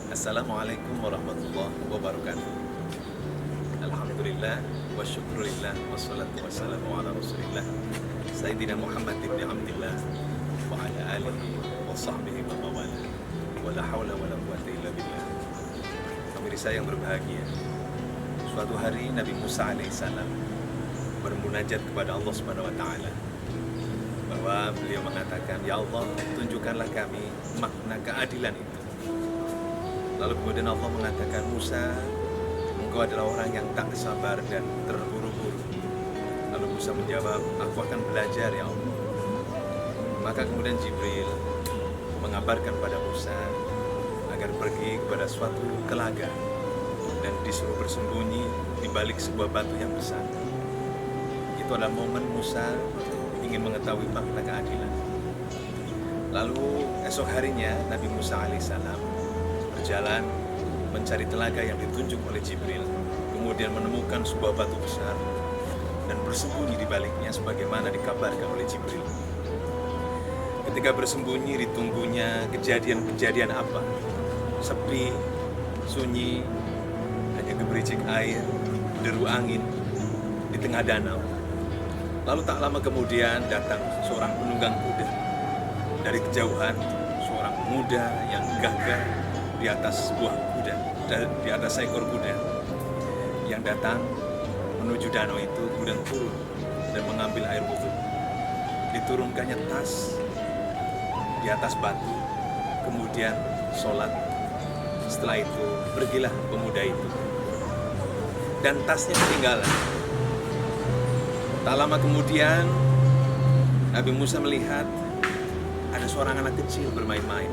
Assalamualaikum warahmatullahi wabarakatuh. Alhamdulillah wa syukurillah wassalatu wassalamu ala rasulillah Sayyidina Muhammad ibn Abdillah wa ala alihi wa sahbihi wa mawala wa la hawla wa la quwwata illa billah. Pemirsa yang berbahagia, suatu hari Nabi Musa alaihissalam bermunajat kepada Allah Subhanahu wa taala, bahwa beliau mengatakan, "Ya Allah, tunjukkanlah kami makna keadilan itu." Lalu kemudian Allah mengatakan, "Musa, engkau adalah orang yang tak sabar dan terburu-buru." Lalu Musa menjawab, "Aku akan belajar, ya Allah." Maka kemudian Jibril mengabarkan pada Musa agar pergi kepada suatu telaga dan disuruh bersembunyi di balik sebuah batu yang besar. Itu adalah momen Musa ingin mengetahui makna keadilan. Lalu esok harinya Nabi Musa alaihissalam berjalan mencari telaga yang ditunjuk oleh Jibril, kemudian menemukan sebuah batu besar dan bersembunyi di baliknya sebagaimana dikabarkan oleh Jibril. Ketika bersembunyi, ditunggunya kejadian-kejadian apa? Sepi, sunyi, hanya gemericik air, deru angin di tengah danau. Lalu tak lama kemudian datang seorang penunggang kuda. Dari kejauhan, seorang pemuda yang gagah di atas sebuah kuda, di atas seekor kuda, yang datang menuju danau itu, kemudian turun dan mengambil air wudhu. Diturunkannya tas di atas batu, kemudian sholat. Setelah itu pergilah pemuda itu dan tasnya ketinggalan. Tak lama kemudian Nabi Musa melihat ada seorang anak kecil bermain-main.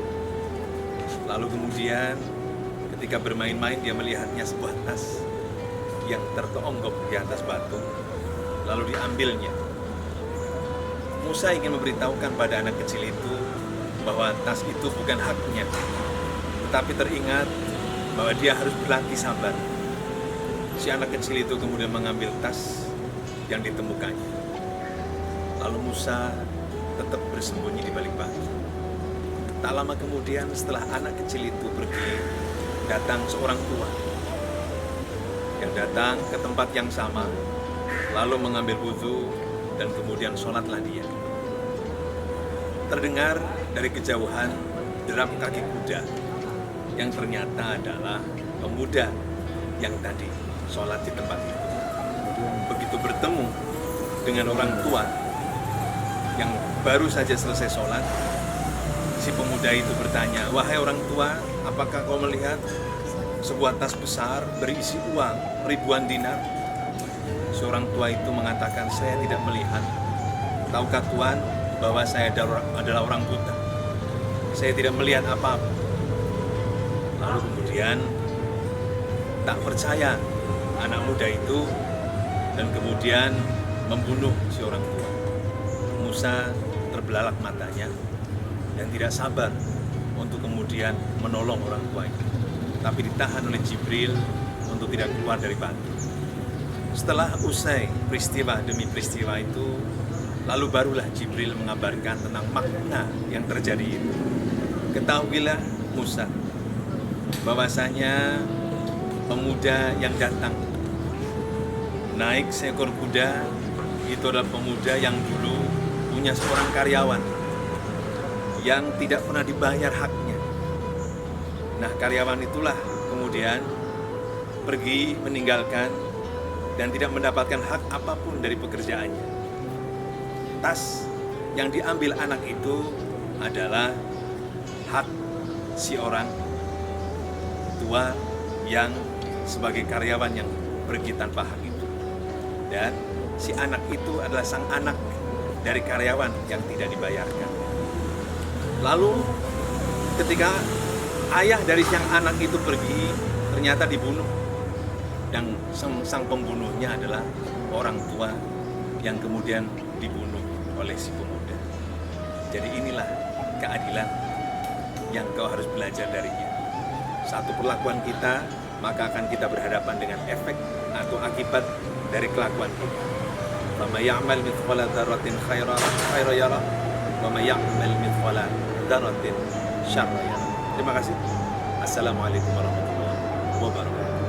Lalu kemudian ketika bermain-main dia melihatnya sebuah tas yang tertonggok di atas batu, lalu diambilnya. Musa ingin memberitahukan pada anak kecil itu bahwa tas itu bukan haknya, tetapi teringat bahwa dia harus berlatih sabar. Si anak kecil itu kemudian mengambil tas yang ditemukannya. Lalu Musa tetap bersembunyi di balik batu. Tak lama kemudian setelah anak kecil itu pergi, datang seorang tua yang datang ke tempat yang sama, lalu mengambil wudhu dan kemudian sholatlah dia. Terdengar dari kejauhan derap kaki kuda yang ternyata adalah pemuda yang tadi sholat di tempat itu. Begitu bertemu dengan orang tua yang baru saja selesai sholat, si pemuda itu bertanya, "Wahai orang tua, apakah kau melihat sebuah tas besar berisi uang ribuan dinar?" Seorang tua itu mengatakan, "Saya tidak melihat. Tahukah Tuhan bahwa saya adalah orang buta? Saya tidak melihat apa-apa." Lalu kemudian tak percaya anak muda itu dan kemudian membunuh si orang tua. Musa terbelalak matanya dan tidak sabar untuk kemudian menolong orang tua itu, tapi ditahan oleh Jibril untuk tidak keluar dari batu. Setelah usai peristiwa demi peristiwa itu, lalu barulah Jibril mengabarkan tentang makna yang terjadi itu. "Ketahuilah Musa, bahwasanya pemuda yang datang naik seekor kuda itu adalah pemuda yang dulu punya seorang karyawan yang tidak pernah dibayar haknya. Nah, karyawan itulah kemudian pergi meninggalkan dan tidak mendapatkan hak apapun dari pekerjaannya. Tas yang diambil anak itu adalah hak si orang tua yang sebagai karyawan yang pergi tanpa hak itu. Dan si anak itu adalah sang anak dari karyawan yang tidak dibayarkan. Lalu ketika ayah dari sang anak itu pergi, ternyata dibunuh. Dan sang pembunuhnya adalah orang tua yang kemudian dibunuh oleh si pemuda. Jadi inilah keadilan yang kau harus belajar darinya. Satu perlakuan kita, maka akan kita berhadapan dengan efek atau akibat dari kelakuan kita. Wa may ya'mal mithqala dzarratin khairan yarah wa may ya'mal mithqala dzarratin syarran yarah. Terima kasih. Assalamualaikum warahmatullahi wabarakatuh.